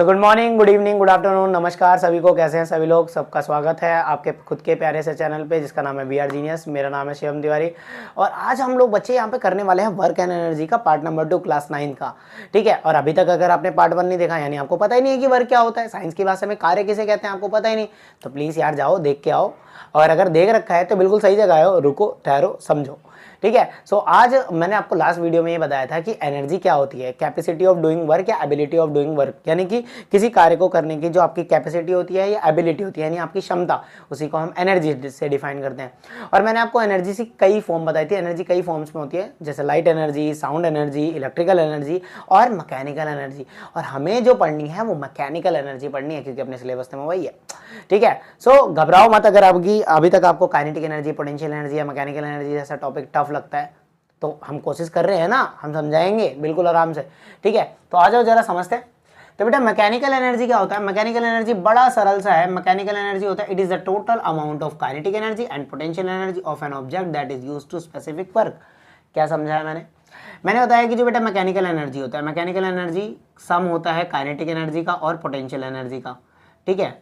So good morning, good evening, good afternoon, नमस्कार सभी को। कैसे हैं सभी लोग? सबका स्वागत है आपके खुद के प्यारे से चैनल पे जिसका नाम है वी आर जीनियस। मेरा नाम है शिवम तिवारी और आज हम लोग बच्चे यहाँ पे करने वाले हैं वर्क एंड एनर्जी का पार्ट नंबर 2 क्लास 9 का। ठीक है, और अभी तक अगर आपने पार्ट 1 नहीं देखा यानी आपको पता ही नहीं है कि वर्क क्या होता है, साइंस की भाषा में कार्य किसे कहते हैं आपको पता ही नहीं, तो प्लीज़ यार जाओ देख के आओ। और अगर देख रखा है तो बिल्कुल सही जगह है, रुको ठहरो समझो। ठीक है, सो आज मैंने आपको लास्ट वीडियो में ये बताया था कि एनर्जी क्या होती है, कैपेसिटी ऑफ डूइंग वर्क या एबिलिटी ऑफ डूइंग वर्क, यानी कि किसी कार्य को करने की जो आपकी कैपेसिटी होती है या एबिलिटी होती है यानी आपकी क्षमता, उसी को हम एनर्जी से डिफाइन करते हैं। और मैंने आपको एनर्जी की कई फॉर्म बताई थी। एनर्जी कई फॉर्म्स में होती है, जैसे light energy, sound energy, electrical energy और मैकेनिकल एनर्जी। और हमें जो पढ़नी है वो मैकेनिकल एनर्जी पढ़नी है क्योंकि अपने सिलेबस में वही है। ठीक है, सो घबराओ मत अगर आपकी अभी तक आपको काइनेटिक एनर्जी, पोटेंशियल एनर्जी या मैकेनिकल एनर्जी जैसा टॉपिक टफ लगता है, तो हम कोशिश कर रहे हैं ना, हम समझाएंगे बिल्कुल आराम से। ठीक है, तो आ जाओ जरा समझते हैं। तो बेटा मैकेनिकल एनर्जी क्या होता है? मैकेनिकल एनर्जी बड़ा सरल सा है। मैकेनिकल एनर्जी होता है it is the total amount of kinetic energy and potential energy of an object that is used to specific work. क्या समझाया मैंने बताया कि जो बेटा मैकेनिकल एनर्जी होता है, मैकेनिकल एनर्जी सम होता है काइनेटिक एनर्जी का और पोटेंशियल एनर्जी का। ठीक है,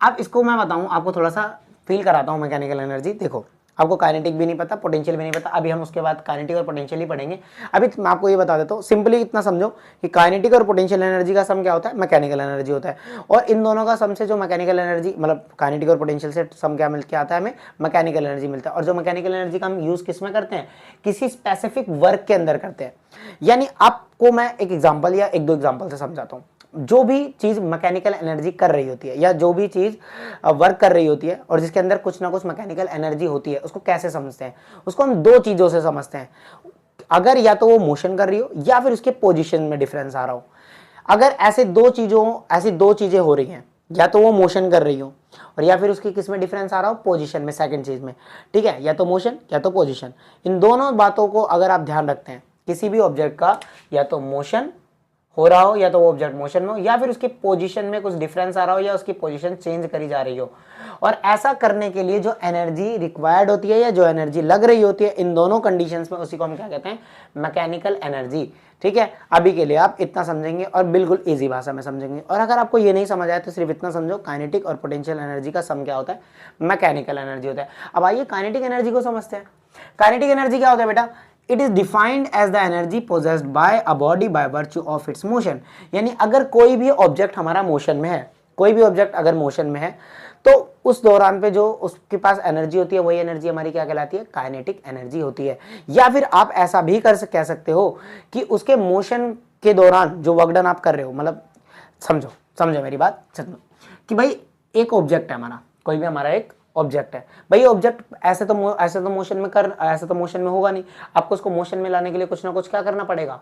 अब इसको मैं बताऊं, आपको थोड़ा सा फील कराता हूं मैकेनिकल एनर्जी। देखो, आपको काइनेटिक भी नहीं पता, पोटेंशियल भी नहीं पता, अभी हम उसके बाद काइनेटिक और पोटेंशियल ही पढ़ेंगे। अभी मैं आपको ये बता देता हूँ, सिंपली इतना समझो कि काइनेटिक और पोटेंशियल एनर्जी का सम क्या होता है? मैकेनिकल एनर्जी होता है। और इन दोनों का सम से जो मैकेनिकल एनर्जी, मतलब काइनेटिक और पोटेंशियल से सम क्या मिल के आता है? हमें मैकेनिकल एनर्जी मिलता है। और जो मैकेनिकल एनर्जी का हम यूज किस में करते हैं? किसी स्पेसिफिक वर्क के अंदर करते हैं। यानी आपको मैं एक एग्जाम्पल या एक दो एग्जाम्पल से समझाता हूँ। जो भी चीज मैकेनिकल एनर्जी कर रही होती है या जो भी चीज वर्क कर रही होती है और जिसके अंदर कुछ ना कुछ मैकेनिकल एनर्जी होती है, उसको कैसे समझते हैं? उसको हम दो चीजों से समझते हैं। अगर या तो वो मोशन कर रही हो या फिर उसके पोजीशन में डिफरेंस आ रहा हो। अगर ऐसी दो चीजें हो रही हैं, या तो वो मोशन कर रही हो और या फिर उसकी किस में डिफरेंस आ रहा हो? पोजीशन में, सेकंड चीज में। ठीक है, या तो मोशन या तो पोजीशन। इन दोनों बातों को अगर आप ध्यान रखते हैं, किसी भी ऑब्जेक्ट का या तो मोशन हो रहा हो या तो वो ऑब्जेक्ट मोशन में हो या फिर उसकी पोजीशन में कुछ डिफरेंस आ रहा हो या उसकी पोजीशन चेंज करी जा रही हो, और ऐसा करने के लिए जो एनर्जी रिक्वायर्ड होती है या जो एनर्जी लग रही होती है, इन दोनों कंडीशंस में उसी को हम क्या कहते हैं? Mechanical energy. ठीक है, अभी के लिए आप इतना समझेंगे और बिल्कुल इजी भाषा में समझेंगे। और अगर आपको ये नहीं समझ आया तो सिर्फ इतना समझो, काइनेटिक और पोटेंशियल एनर्जी का सम क्या होता है? मैकेनिकल एनर्जी होता है। अब आइए काइनेटिक एनर्जी को समझते हैं। काइनेटिक एनर्जी क्या होता है बेटा? It is defined as the energy possessed by a body by virtue of its motion. यानी अगर कोई भी ऑब्जेक्ट हमारा मोशन में है, कोई भी ऑब्जेक्ट अगर मोशन में है, तो उस दौरान पे जो उसके पास एनर्जी होती है वही एनर्जी हमारी क्या कहलाती है? काइनेटिक एनर्जी होती है। या फिर आप ऐसा भी कह सकते हो कि उसके मोशन के दौरान जो वर्क डन आप कर रहे हो, मतलब समझो मेरी बात, समझो कि भाई एक ऑब्जेक्ट है हमारा, कोई भी हमारा एक ऑब्जेक्ट है भाई। ऑब्जेक्ट ऐसे तो मोशन में होगा नहीं। आपको उसको मोशन में लाने के लिए कुछ ना कुछ क्या करना पड़ेगा?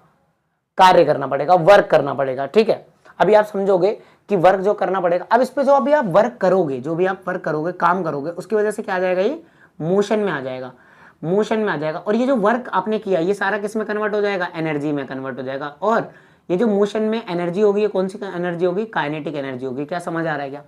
कार्य करना पड़ेगा, वर्क करना पड़ेगा। ठीक है, अभी आप समझोगे कि वर्क जो करना पड़ेगा, अब इस पे जो अभी आप वर्क करोगे, काम करोगे, उसकी वजह से क्या आ जाएगा? ये मोशन में आ जाएगा। और ये जो वर्क आपने किया ये सारा किस में कन्वर्ट हो जाएगा? एनर्जी में कन्वर्ट हो जाएगा। और ये जो मोशन में एनर्जी होगी, ये कौन सी एनर्जी होगी? काइनेटिक एनर्जी होगी। क्या समझ आ रहा है?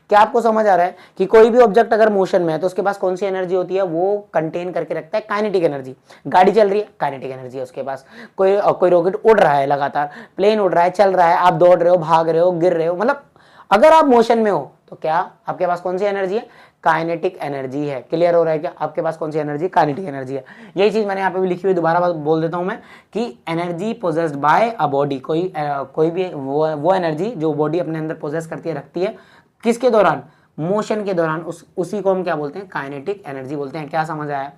क्या आपको समझ आ रहा है कि कोई भी ऑब्जेक्ट अगर मोशन में है तो उसके पास कौन सी एनर्जी होती है? वो कंटेन करके रखता है काइनेटिक एनर्जी। गाड़ी चल रही है, काइनेटिक एनर्जी है उसके पास। कोई रॉकेट उड़ रहा है, लगातार प्लेन उड़ रहा है, चल रहा है, आप दौड़ रहे हो, भाग रहे हो, गिर रहे हो, मतलब अगर आप मोशन में हो तो क्या आपके पास कौन सी एनर्जी है? काइनेटिक एनर्जी है। क्लियर हो रहा है क्या? आपके पास कौन सी एनर्जी? काइनेटिक एनर्जी है। यही चीज मैंने यहाँ पे भी लिखी हुई, दोबारा बोल देता हूं मैं कि energy possessed by a body, कोई भी वो एनर्जी जो बॉडी अपने अंदर पोजेस करती है, रखती है, किसके दौरान? मोशन के दौरान। उसी को हम क्या बोलते हैं? काइनेटिक एनर्जी बोलते हैं। क्या समझ आया?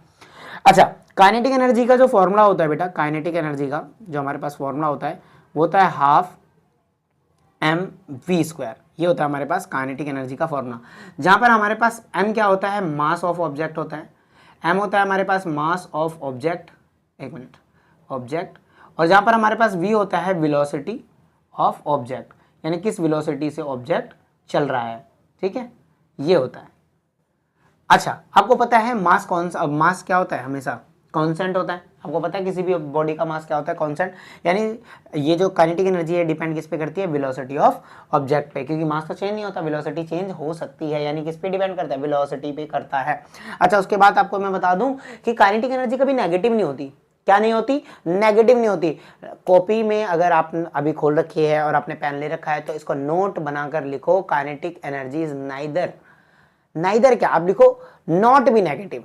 अच्छा, काइनेटिक एनर्जी का जो फॉर्मूला होता है बेटा, काइनेटिक एनर्जी का जो हमारे पास फॉर्मूला होता है वो होता है हाफ mv²। ये होता है हमारे पास काइनेटिक एनर्जी का फॉर्मूला, जहां पर हमारे पास m क्या होता है? मास ऑफ ऑब्जेक्ट होता है। m होता है हमारे पास मास ऑफ ऑब्जेक्ट, ऑब्जेक्ट। और जहां पर हमारे पास v होता है वेलोसिटी ऑफ ऑब्जेक्ट, यानी किस वेलोसिटी से ऑब्जेक्ट चल रहा है। ठीक है, ये होता है। अच्छा, आपको पता है मास क्या होता है? हमेशा कांस्टेंट होता है। आपको पता है किसी भी बॉडी का मास क्या होता है? कांस्टेंट। यानी ये जो काइनेटिक एनर्जी है डिपेंड किस पे करती है? वेलोसिटी ऑफ ऑब्जेक्ट पे, क्योंकि मास तो चेंज नहीं होता, वेलोसिटी चेंज हो सकती है, यानी किस पे डिपेंड करता है? वेलोसिटी पे करता है। अच्छा, उसके बाद आपको मैं बता दूं कि काइनेटिक एनर्जी कभी नेगेटिव नहीं होती। क्या नहीं होती, नेगेटिव नहीं होती। कॉपी में अगर आप अभी खोल रखी है और आपने पेन ले रखा है तो इसको नोट बनाकर लिखो, kinetic energy is neither, neither क्या आप लिखो, नॉट भी नेगेटिव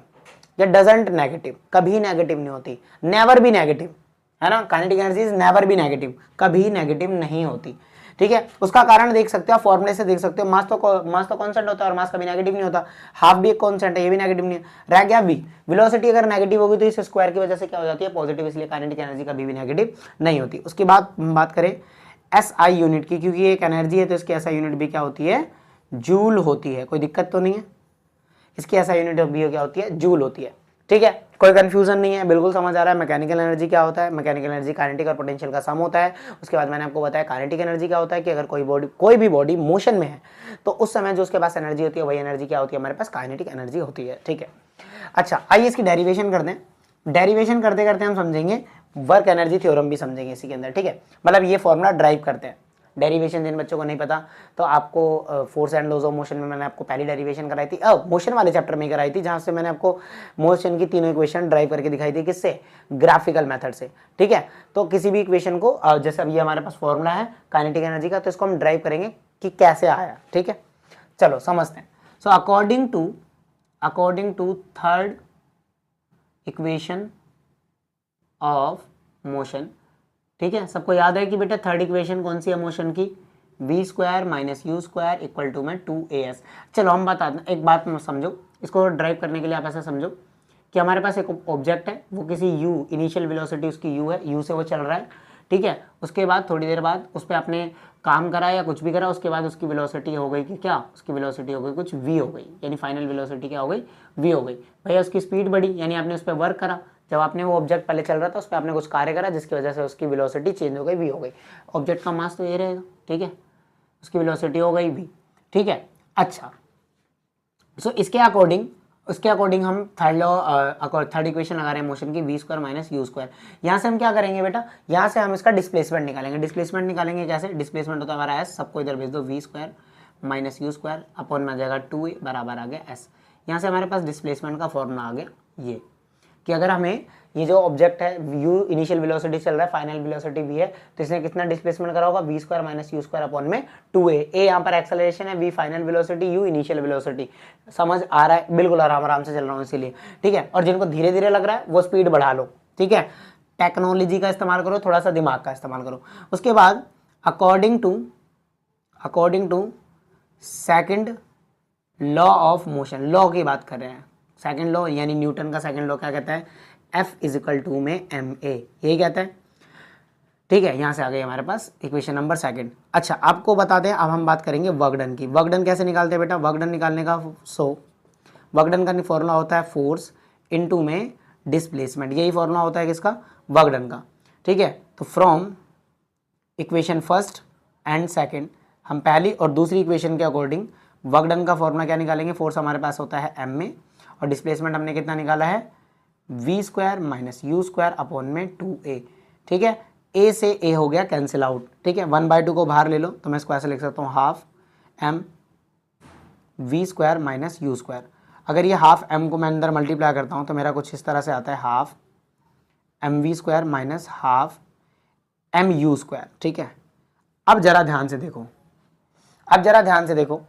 या डजंट नेगेटिव, कभी नेगेटिव नहीं होती, नेवर भी नेगेटिव, है ना। काइनेटिक एनर्जी इज नेवर भी नेगेटिव, कभी नेगेटिव नहीं होती, ठीक है। उसका कारण देख सकते हो, फॉर्मूले से देख सकते हो, मास तो कांस्टेंट होता है और मास कभी नेगेटिव नहीं होता, हाफ भी एक कांस्टेंट है, ये भी नेगेटिव नहीं है, रह गया v। वेलोसिटी अगर नेगेटिव होगी तो इस स्क्वायर की वजह से क्या हो जाती है, पॉजिटिव, इसलिए काइनेटिक एनर्जी कभी भी नेगेटिव नहीं होती। उसके बाद बात करें SI यूनिट की, क्योंकि ये एक एनर्जी है तो इसकी SI यूनिट भी क्या होती है, जूल होती है, कोई दिक्कत तो नहीं है। इसकी SI यूनिट भी क्या होती है, जूल होती है, ठीक है। कोई कंफ्यूजन नहीं है, बिल्कुल समझ आ रहा है। मैकेनिकल एनर्जी क्या होता है, मैकेनिकल एनर्जी काइनेटिक और पोटेंशियल का सम होता है। उसके बाद मैंने आपको बताया काइनेटिक एनर्जी क्या होता है कि अगर कोई भी बॉडी मोशन में है तो उस समय जो उसके पास एनर्जी होती है वही एनर्जी क्या होती है, हमारे पास काइनेटिक एनर्जी होती है, ठीक है। अच्छा, आइए इसकी डेरिवेशन कर दें। डेरिवेशन करते करते हम समझेंगे वर्क एनर्जी थ्योरम भी समझेंगे इसी के अंदर, ठीक है। मतलब ये फॉर्मूला ड्राइव करते हैं। डेरिवेशन जिन बच्चों को नहीं पता तो आपको force and laws of motion में मैंने आपको पहली डेरिवेशन कराई थी, मोशन वाले चैप्टर में कराई थी, जहां से मैंने आपको मोशन की तीनों इक्वेशन ड्राइव करके दिखाई थी, किससे, ग्राफिकल मेथड से, ठीक है। तो किसी भी इक्वेशन को जैसे अब ये हमारे पास फॉर्मूला है काइनेटिक एनर्जी का, तो इसको हम ड्राइव करेंगे कि कैसे आया, ठीक है। चलो समझते हैं। So according to third equation of motion, ठीक है। सबको याद है कि बेटा थर्ड इक्वेशन कौन सी है मोशन की, v square minus u square equal to में 2as। चलो हम एक बात समझो, इसको ड्राइव करने के लिए आप ऐसा समझो कि हमारे पास एक ऑब्जेक्ट है, वो किसी u, इनिशियल वेलोसिटी उसकी u है, u से वो चल रहा है, ठीक है। उसके बाद थोड़ी देर बाद उस पर आपने काम करा या कुछ भी करा, उसके बाद उसकी वेलोसिटी हो गई कि क्या, उसकी वेलोसिटी हो गई कुछ v हो गई, यानी फाइनल वेलोसिटी क्या हो गई, v हो गई। भैया उसकी स्पीड बढ़ी, यानी आपने उस पर वर्क करा, जब आपने वो ऑब्जेक्ट पहले चल रहा था उस पर आपने कुछ कार्य करा जिसकी वजह से उसकी वेलोसिटी चेंज हो गई, v हो गई। ऑब्जेक्ट का मास तो ये रहेगा, ठीक है, उसकी वेलोसिटी हो गई v, ठीक है। अच्छा, सो इसके अकॉर्डिंग हम थर्ड इक्वेशन लगा रहे हैं मोशन की, v square minus u square. यहाँ से हम क्या करेंगे बेटा, यहाँ से हम इसका डिस्प्लेसमेंट निकालेंगे। डिस्प्लेसमेंट निकालेंगे कैसे, डिस्प्लेसमेंट होता है हमारा s, सबको इधर भेज दो, v square minus u square upon में आ जाएगा 2a बराबर आ गया s। यहाँ से हमारे पास डिस्प्लेसमेंट का फॉर्मूला आ गया ये, कि अगर हमें ये जो ऑब्जेक्ट है u इनिशियल वेलोसिटी चल रहा है, फाइनल वेलोसिटी v है, तो इसने कितना डिस्प्लेसमेंट करा होगा, v square minus u square upon में 2a। a यहाँ पर एक्सेलरेशन है, v final velocity, u initial velocity. समझ आ रहा है, बिल्कुल आराम से चल रहा हूँ इसीलिए, ठीक है। और जिनको धीरे धीरे लग रहा है वो स्पीड बढ़ा लो, ठीक है। टेक्नोलॉजी का इस्तेमाल करो, थोड़ा सा दिमाग का इस्तेमाल करो। उसके बाद according to second law of motion, law की बात कर रहे हैं, सेकंड लॉ यानी न्यूटन का सेकंड लॉ क्या कहता है, F इजिकल टू में ma, यही कहता है, ठीक है। यहाँ से आ गई हमारे पास इक्वेशन नंबर सेकंड। अच्छा, आपको बता दें, अब हम बात करेंगे वर्क डन की। वर्क डन कैसे निकालते हैं बेटा, वर्क डन निकालने का वर्क डन का फॉर्मूला होता है फोर्स इनटू में डिस्प्लेसमेंट, यही फॉर्मूला होता है किसका, वर्क डन का, ठीक है। तो from equation first and second हम पहली और दूसरी इक्वेशन के अकॉर्डिंग वर्क डन का फॉर्मूला क्या निकालेंगे, फोर्स हमारे पास होता है m में और डिस्प्लेसमेंट हमने कितना निकाला है, v square minus u square upon में 2a, ठीक है। a से a हो गया कैंसिल आउट, ठीक है। 1/2 को बाहर ले लो तो मैं इसको ऐसे लिख सकता हूँ, half m v square minus u square. अगर ये हाफ m को मैं अंदर मल्टीप्लाई करता हूँ तो मेरा कुछ इस तरह से आता है, half m v square minus half m u square, ठीक है। अब जरा ध्यान से देखो,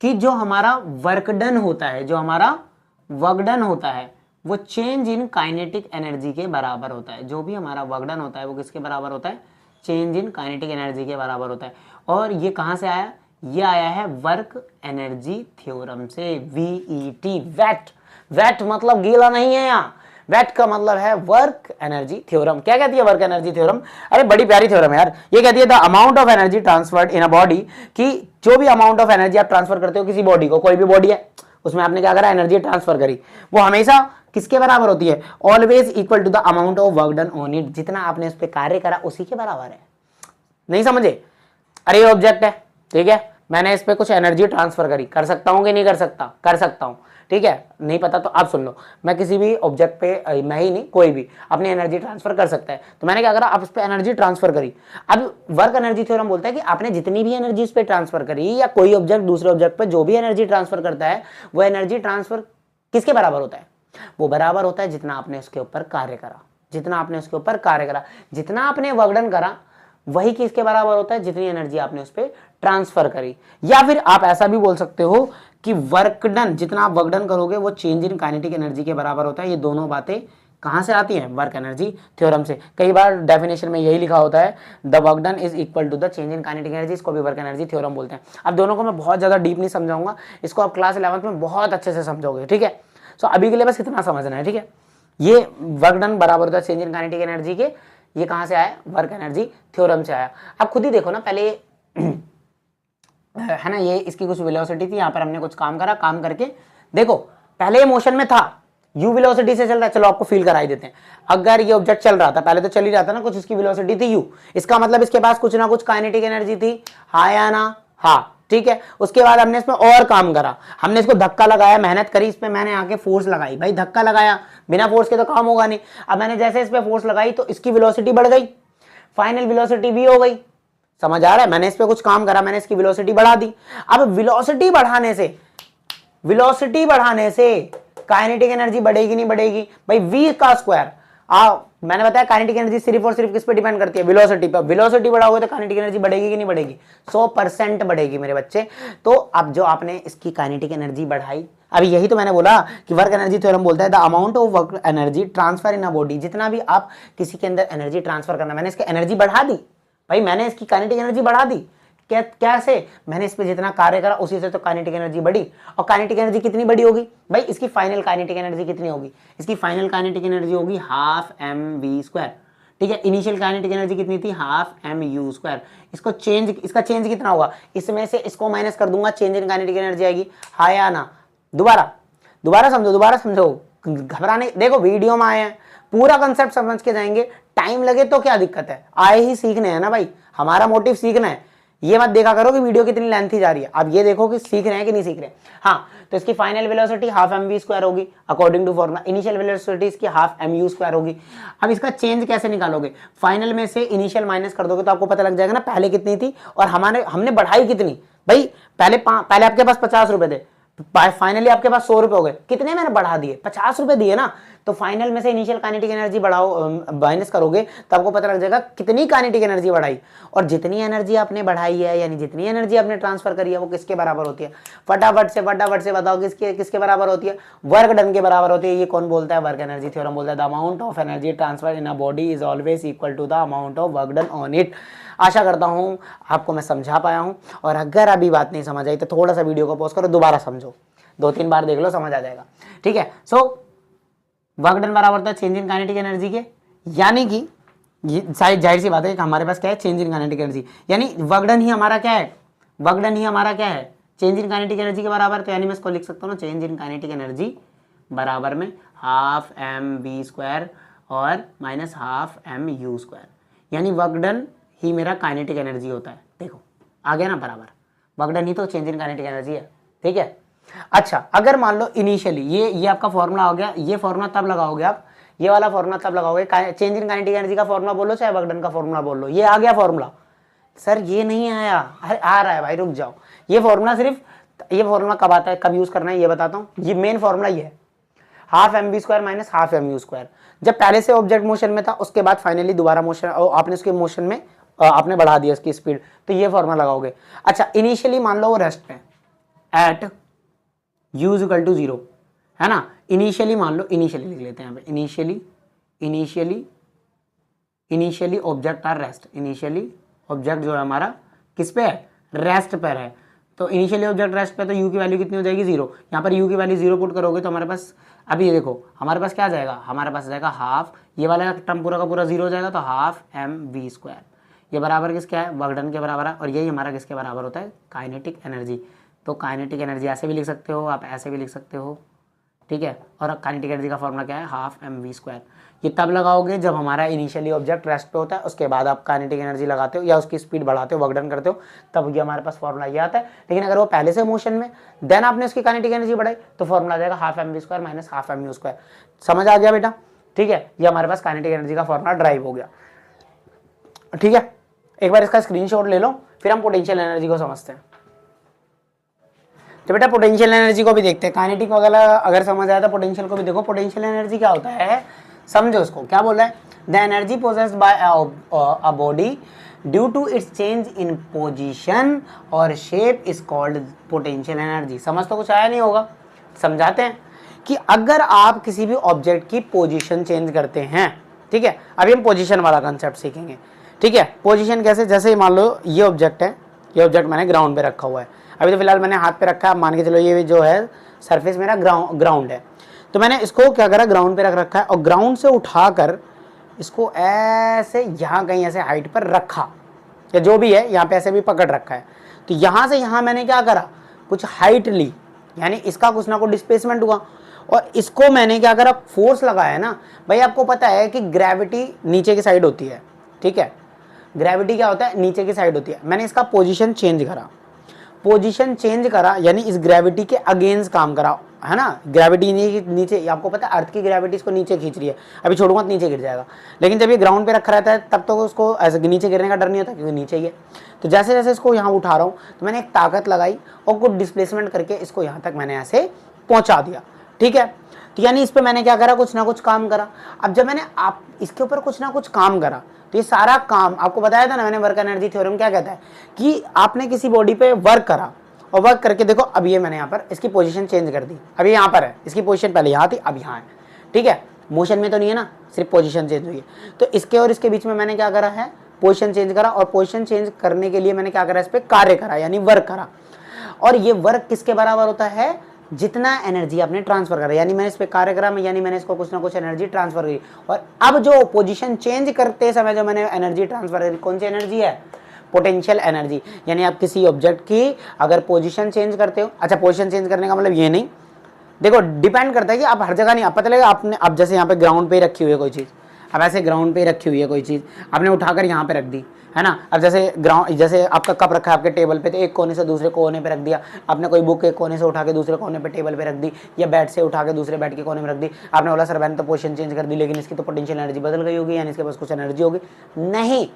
कि जो हमारा वर्क डन होता है, वो चेंज इन काइनेटिक एनर्जी के बराबर होता है। जो भी हमारा वर्क डन होता है वो किसके बराबर होता है, चेंज इन काइनेटिक एनर्जी के बराबर होता है। और ये कहाँ से आया, ये आया है वर्क एनर्जी थ्योरम से, VET, वेट मतलब गीला नहीं है यहाँ, वेट का मतलब है वर्क एनर्जी थ्योरम। क्या कहती है वर्क एनर्जी थ्योरम, अरे बड़ी प्यारी थ्योरम है यार। ये कहती है the amount of energy transferred in a body, कि जो भी अमाउंट ऑफ एनर्जी आप ट्रांसफर करते हो किसी बॉडी को, कोई भी बॉडी है उसमें आपने क्या करा, एनर्जी ट्रांसफर करी, वो हमेशा किसके बराबर होती है, always equal to the amount of work done on it. जितना आपने उस पर कार्य करा उसी के बराबर है। नहीं समझे, अरे ये ऑब्जेक्ट है, ठीक है, मैंने इस पे कुछ एनर्जी ट्रांसफर करी, कर सकता हूं कि नहीं कर सकता, कर सकता हूं, ठीक है। नहीं पता तो आप सुन लो, मैं किसी भी ऑब्जेक्ट पे, मैं ही नहीं कोई भी अपनी एनर्जी ट्रांसफर कर सकता है। तो मैंने क्या करा, आप उस पर एनर्जी ट्रांसफर करी। अब वर्क एनर्जी थ्योरम बोलता है कि आपने जितनी भी एनर्जी उस पर ट्रांसफर करी, या कोई ऑब्जेक्ट दूसरे ऑब्जेक्ट पर जो भी एनर्जी ट्रांसफर करता है, वो एनर्जी ट्रांसफर किसके बराबर होता है, वो बराबर होता है जितना आपने उसके ऊपर कार्य करा। जितना आपने उसके ऊपर कार्य करा, जितना आपने वर्क डन करा वही किसके बराबर होता है, जितनी एनर्जी आपने उस पर ट्रांसफर करी। या फिर आप ऐसा भी बोल सकते हो कि वर्क डन, जितना आप वर्क डन करोगे वो चेंज इन काइनेटिक एनर्जी के बराबर होता है। ये दोनों बातें कहाँ से आती हैं, वर्क एनर्जी थ्योरम से। कई बार डेफिनेशन में यही लिखा होता है, the work done is equal to the change in kinetic energy, इसको भी वर्क एनर्जी थ्योरम बोलते हैं। अब दोनों को मैं बहुत ज़्यादा डीप नहीं समझाऊंगा, इसको आप क्लास 11th में बहुत अच्छे से समझोगे, ठीक है। सो अभी के लिए बस इतना समझना है, ठीक है। ये वर्क डन बराबर होता है चेंज इन काइनेटिक एनर्जी के, ये कहाँ से आया, वर्क एनर्जी थ्योरम से आया। आप खुद ही देखो ना, पहले है ना, ये इसकी कुछ वेलोसिटी थी, यहाँ पर हमने कुछ काम करा, काम करके देखो पहले ये मोशन में था, u वेलोसिटी से चल रहा है। चलो आपको फील करा ही देते हैं। अगर ये ऑब्जेक्ट चल रहा था, पहले तो चल ही रहा था ना, कुछ इसकी वेलोसिटी थी u, इसका मतलब इसके पास कुछ ना कुछ काइनेटिक एनर्जी थी, हाँ या ना, हाँ, ठीक है। उसके बाद हमने इसमें और काम करा, हमने इसको धक्का लगाया, मेहनत करी, इस पे मैंने आके फोर्स लगाई, भाई धक्का लगाया, बिना फोर्स के तो काम होगा नहीं। अब मैंने जैसे इस पे फोर्स लगाई तो इसकी वेलोसिटी बढ़ गई, फाइनल वेलोसिटी v हो गई, समझ आ रहा है। मैंने इस पे कुछ काम करा, मैंने इसकी वेलोसिटी बढ़ा दी। अब वेलोसिटी बढ़ाने से काइनेटिक एनर्जी बढ़ेगी नहीं बढ़ेगी, भाई v का स्क्वायर। मैंने बताया काइनेटिक एनर्जी सिर्फ और सिर्फ किस पे डिपेंड करती है, वेलोसिटी पर। वेलोसिटी बढ़ाओगे तो काइनेटिक एनर्जी बढ़ेगी कि नहीं बढ़ेगी, 100% बढ़ेगी मेरे बच्चे। तो अब जो आपने इसकी काइनेटिक एनर्जी बढ़ाई, अभी यही तो मैंने बोला कि वर्क एनर्जी थ्योरम बोलता है the amount of work energy transfer in a body, जितना भी आप किसी के अंदर एनर्जी ट्रांसफर करना, मैंने इसकी एनर्जी बढ़ा दी, भाई मैंने इसकी काइनेटिक एनर्जी बढ़ा दी। कैसे, मैंने इस पे जितना कार्य करा उसी से तो काइनेटिक एनर्जी बढ़ी। और काइनेटिक एनर्जी कितनी बड़ी होगी, भाई इसकी फाइनल काइनेटिक एनर्जी कितनी होगी, इसकी फाइनल काइनेटिक एनर्जी होगी हाफ mv², ठीक है। इनिशियल काइनेटिक एनर्जी कितनी थी, हाफ mu²। इसका चेंज कितना होगा, इसमें से इसको माइनस कर दूंगा, चेंज इन काइनेटिक एनर्जी आएगी, हाँ या ना। दोबारा समझो, घबराने, देखो वीडियो में आए हैं, पूरा कंसेप्ट समझ के जाएंगे, टाइम लगे तो क्या दिक्कत है, आए ही सीखने हैं ना भाई, हमारा मोटिव सीखना है। ये मत देखा करो कि वीडियो कितनी लेंथी जा रही है, अब ये देखो कि सीख रहे हैं कि नहीं सीख रहे हैं। हाँ, तो इसकी फाइनल वेलोसिटी हाफ mv² होगी according to formula, initial velocity इसकी हाफ mu² होगी। अब इसका चेंज कैसे निकालोगे, फाइनल में से इनिशियल माइनस कर दोगे तो आपको पता लग जाएगा ना पहले कितनी थी और हमने बढ़ाई कितनी। भाई पहले आपके पास 50 रुपए थे, फाइनली आपके पास 100 रुपए हो गए, कितने मैंने बढ़ा दिए, 50 रुपए दिए ना। तो फाइनल में से इनिशियल काइनेटिक एनर्जी बढ़ाओ, माइनस करोगे तो आपको पता लग जाएगा कितनी काइनेटिक एनर्जी बढ़ाई। और जितनी एनर्जी आपने बढ़ाई है, यानी जितनी एनर्जी आपने ट्रांसफर करी है, वो किसके बराबर होती है, फटाफट से बताओ किसके बराबर होती है, वर्क डन के बराबर होती है। ये कौन बोलता है, वर्क एनर्जी थ्योरम बोलता है the amount of energy transfer in a body is always equal to the amount of work done on it. आशा करता हूँ आपको मैं समझा पाया हूँ, और अगर अभी बात नहीं समझ आई तो थोड़ा सा वीडियो को पॉज करो, दोबारा समझो, 2-3 बार देख लो, समझ आ जाएगा, ठीक है। सो वर्क डन बराबर होता है चेंज इन काइनेटिक एनर्जी के, यानी कि जाहिर सी बात है कि हमारे पास क्या है, चेंज इन काइनेटिक एनर्जी, यानी वर्क डन ही हमारा क्या है, चेंज इन काइनेटिक एनर्जी के बराबर। तो यानी मैं इसको लिख सकता हूँ ना, चेंज इन काइनेटिक एनर्जी बराबर में हाफ mv² और माइनस हाफ mu², यानी वर्क डन ही मेरा काइनेटिक एनर्जी होता है। देखो आ गया ना बराबर, वर्क डन ही तो चेंज इन काइनेटिक एनर्जी है, ठीक है। अच्छा, अगर मान लो इनिशियली ये आपका फॉर्मूला हो गया, ये फॉर्मूला तब लगाओगे आप, ये वाला फॉर्मूला तब लगाओगे, चेंज इन काइनेटिक एनर्जी का फॉर्मूला बोलो चाहे वर्क डन का फॉर्मूला बोल लो, ये आ गया फॉर्मूला। सर ये नहीं आया, अरे आ रहा है भाई, रुक जाओ। ये फॉर्मूला कब आता है, कब यूज करना है ये बताता हूँ। ये मेन फॉर्मूला ये है, half mv² minus half mu²। जब पहले से ऑब्जेक्ट मोशन में था, उसके बाद फाइनली दोबारा मोशन, आपने उसके मोशन में आपने बढ़ा दिया इसकी स्पीड, तो ये फॉर्मूला लगाओगे। अच्छा, इनिशियली मान लो वो रेस्ट पे एट u = 0 है ना, इनिशियली मान लो, इनिशियली लिख लेते हैं यहाँ पे, initially object are rest, initially object जो है हमारा किस पे है, रेस्ट पर है। तो इनिशियली ऑब्जेक्ट रेस्ट पे, तो u की वैल्यू कितनी हो जाएगी, 0। यहाँ पर u की वैल्यू 0 पुट करोगे तो हमारे पास, अभी ये देखो हमारे पास क्या आ जाएगा, हमारे पास आ जाएगा हाफ, ये वाला टर्म पूरा का पूरा 0 हो जाएगा, तो हाफ mv², ये बराबर किसके है, वर्क डन के बराबर है, और यही हमारा किसके बराबर होता है, काइनेटिक एनर्जी। तो काइनेटिक एनर्जी ऐसे भी लिख सकते हो आप, ऐसे भी लिख सकते हो, ठीक है। और काइनेटिक एनर्जी का फॉर्मूला क्या है, हाफ mv²। ये तब लगाओगे जब हमारा इनिशियली ऑब्जेक्ट रेस्ट पे होता है, उसके बाद आप काइनेटिक एनर्जी लगाते हो या उसकी स्पीड बढ़ाते हो, वर्क डन करते हो, तब ये हमारे पास फॉर्मूला ये आता है। लेकिन अगर वो पहले से मोशन में, देन आपने उसकी काइनेटिक एनर्जी बढ़ाई, तो फॉर्मूला आ जाएगा half mv² minus half mu²। समझ आ गया बेटा, ठीक है। ये हमारे पास काइनेटिक एनर्जी का फॉर्मूला ड्राइव हो गया, ठीक है। एक बार इसका स्क्रीनशॉट ले लो, फिर हम पोटेंशियल एनर्जी को समझते हैं। तो बेटा पोटेंशियल एनर्जी को भी देखते हैं, काइनेटिक वगैरह अगर समझ आया तो पोटेंशियल को भी देखो। पोटेंशियल एनर्जी क्या होता है, समझो उसको क्या बोल रहा है, the energy possessed by a body due to its change in position और shape is called potential energy. समझ तो कुछ आया नहीं होगा, समझाते हैं कि अगर आप किसी भी ऑब्जेक्ट की पोजीशन चेंज करते हैं, ठीक है, अभी हम पोजीशन वाला कंसेप्ट सीखेंगे, ठीक है। पोजीशन कैसे, जैसे मान लो ये ऑब्जेक्ट है, ये ऑब्जेक्ट मैंने ग्राउंड पे रखा हुआ है, अभी तो फिलहाल मैंने हाथ पे रखा है, मान के चलो ये जो है सरफेस मेरा ग्राउंड है, तो मैंने इसको क्या करा, ग्राउंड पे रख रखा है और ग्राउंड से उठाकर इसको ऐसे यहाँ कहीं ऐसे हाइट पर रखा, या जो भी है यहाँ पे ऐसे भी पकड़ रखा है, तो यहाँ से यहाँ मैंने क्या करा, कुछ हाइट ली, यानी इसका कुछ ना कुछ डिस्प्लेसमेंट हुआ, और इसको मैंने क्या करा, फोर्स लगाया ना भाई। आपको पता है कि ग्रेविटी नीचे की साइड होती है, ठीक है, ग्रेविटी क्या होता है, नीचे की साइड होती है। मैंने इसका पोजीशन चेंज करा, पोजीशन चेंज करा यानी इस ग्रेविटी के अगेंस्ट काम करा, है ना। ग्रेविटी नीचे, आपको पता है अर्थ की ग्रेविटी इसको नीचे खींच रही है, अभी छोड़ूंगा तो नीचे गिर जाएगा, लेकिन जब ये ग्राउंड पे रखा रहता है तब तो उसको ऐसे नीचे गिरने का डर नहीं होता क्योंकि नीचे ही है। तो जैसे जैसे इसको यहाँ उठा रहा हूँ तो मैंने एक ताकत लगाई और कुछ डिस्प्लेसमेंट करके इसको यहाँ तक मैंने ऐसे पहुँचा दिया, ठीक है। तो यानी इस पर मैंने क्या करा, कुछ ना कुछ काम करा। अब जब मैंने आप इसके ऊपर कुछ ना कुछ काम करा तो ये सारा काम आपको बताया था ना मैंने, वर्क एनर्जी थ्योरम क्या कहता है कि आपने किसी बॉडी पे वर्क करा और वर्क करके देखो, अब ये मैंने यहाँ पर इसकी पोजीशन चेंज कर दी, अभी यहाँ पर है, इसकी पोजीशन पहले यहाँ थी अब यहाँ है, ठीक है, मोशन में तो नहीं है ना, सिर्फ पोजीशन चेंज हुई है। तो इसके और इसके बीच में मैंने क्या करा है, पोजीशन चेंज करा, और पोजीशन चेंज करने के लिए मैंने क्या करा, इस पर कार्य करा यानी वर्क करा। और ये वर्क किसके बराबर होता है, जितना एनर्जी आपने ट्रांसफर करा, यानी मैंने इस पर कार्य करा, यानी मैंने इसको कुछ ना कुछ एनर्जी ट्रांसफर करी। और अब जो पोजीशन चेंज करते समय जो मैंने एनर्जी ट्रांसफर करी, कौन सी एनर्जी है, पोटेंशियल एनर्जी। यानी आप किसी ऑब्जेक्ट की अगर पोजीशन चेंज करते हो, अच्छा पोजीशन चेंज करने का मतलब ये नहीं, देखो डिपेंड करता है कि आप हर जगह नहीं, आप पता लगेगा आपने, अब जैसे यहाँ पे ग्राउंड पे रखी हुई है कोई चीज़, अब ऐसे ग्राउंड पे रखी हुई है कोई चीज़, आपने उठाकर यहाँ पे रख दी, है ना। अब जैसे आपका कप रखा है आपके टेबल पे, तो एक कोने से दूसरे कोने पे रख दिया आपने, कोई बुक एक कोने से उठा के दूसरे कोने पे टेबल पे रख दी, या बेड से उठा के दूसरे बेड के कोने में रख दी। आपने बोला सर मैंने तो पोजीशन चेंज कर दी, लेकिन इसकी तो पोटेंशियल एनर्जी बदल गई होगी, यानी इसके पास कुछ एनर्जी होगी। नहीं,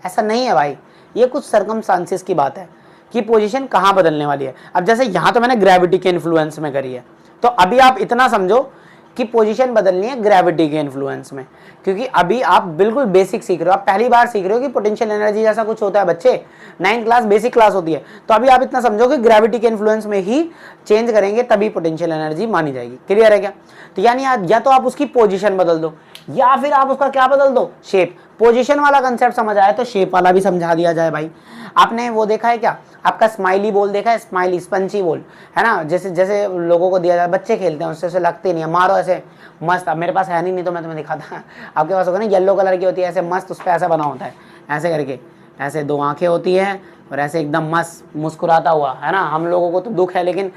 ऐसा नहीं है भाई, ये कुछ सर्कमस्टांसेस की बात है कि पोजीशन कहाँ बदलने वाली है। अब जैसे यहाँ तो मैंने ग्रेविटी के इन्फ्लुएंस में करी है, तो अभी आप इतना समझो कि पोजीशन बदलनी है ग्रेविटी के इन्फ्लुएंस में, क्योंकि अभी आप बिल्कुल बेसिक सीख रहे हो, आप पहली बार सीख रहे हो कि पोटेंशियल एनर्जी जैसा कुछ होता है। बच्चे 9th क्लास बेसिक क्लास होती है, तो अभी आप इतना समझो कि ग्रेविटी के इन्फ्लुएंस में ही चेंज करेंगे तभी पोटेंशियल एनर्जी मानी जाएगी। क्लियर है क्या। तो यानी या तो आप उसकी पोजीशन बदल दो या फिर आप उसका क्या बदल दो, शेप। पोजीशन वाला कंसेप्ट समझ आया तो शेप वाला भी समझा दिया जाए भाई। आपने वो देखा है क्या, आपका स्माइली बॉल देखा है, स्माइली स्पंची बॉल, है ना, जैसे जैसे लोगों को दिया जाए, बच्चे खेलते हैं उससे लगते नहीं है, मारो ऐसे मस्त। अब मेरे पास है नहीं तो मैं तुम्हें दिखाता, आपके पास होगा ना, येलो कलर की होती है ऐसे मस्त, उस पर ऐसा बना होता है ऐसे करके, ऐसे 2 आंखें होती है और ऐसे एकदम मस्त मुस्कुराता हुआ, है ना। हम लोगों को तो दुख है लेकिन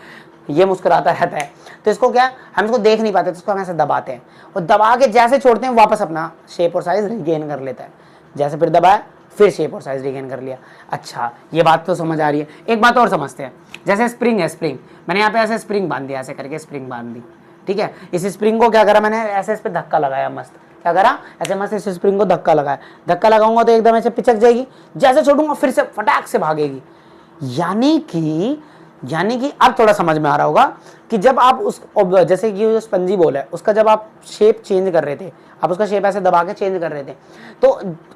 ये मुस्कुराता रहता है, तो इसको क्या, हम इसको देख नहीं पाते तो इसको हम ऐसे दबाते हैं, और दबा के जैसे छोड़ते हैं वापस अपना शेप और साइज रिगेन कर लेता है। जैसे फिर दबाया फिर शेप और साइज रिगेन कर लिया। अच्छा ये बात तो समझ आ रही है। एक बात और समझते हैं, जैसे स्प्रिंग है, स्प्रिंग मैंने यहाँ पे ऐसे स्प्रिंग बांध दिया, ऐसे करके स्प्रिंग बांध दी, ठीक है। इस स्प्रिंग को क्या करा मैंने, ऐसे इस पर धक्का लगाया, मस्त क्या करा, ऐसे मस्त इस स्प्रिंग को धक्का लगाया। धक्का लगाऊंगा तो एकदम ऐसे पिचक जाएगी, जैसे छोड़ूंगा फिर से फटाक से भागेगी। यानी कि अब थोड़ा समझ में आ रहा होगा कि जब आप उस, जैसे कि जो स्पंजी बॉल है उसका जब आप शेप चेंज कर रहे थे, आप उसका शेप ऐसे दबा के चेंज कर रहे थे, तो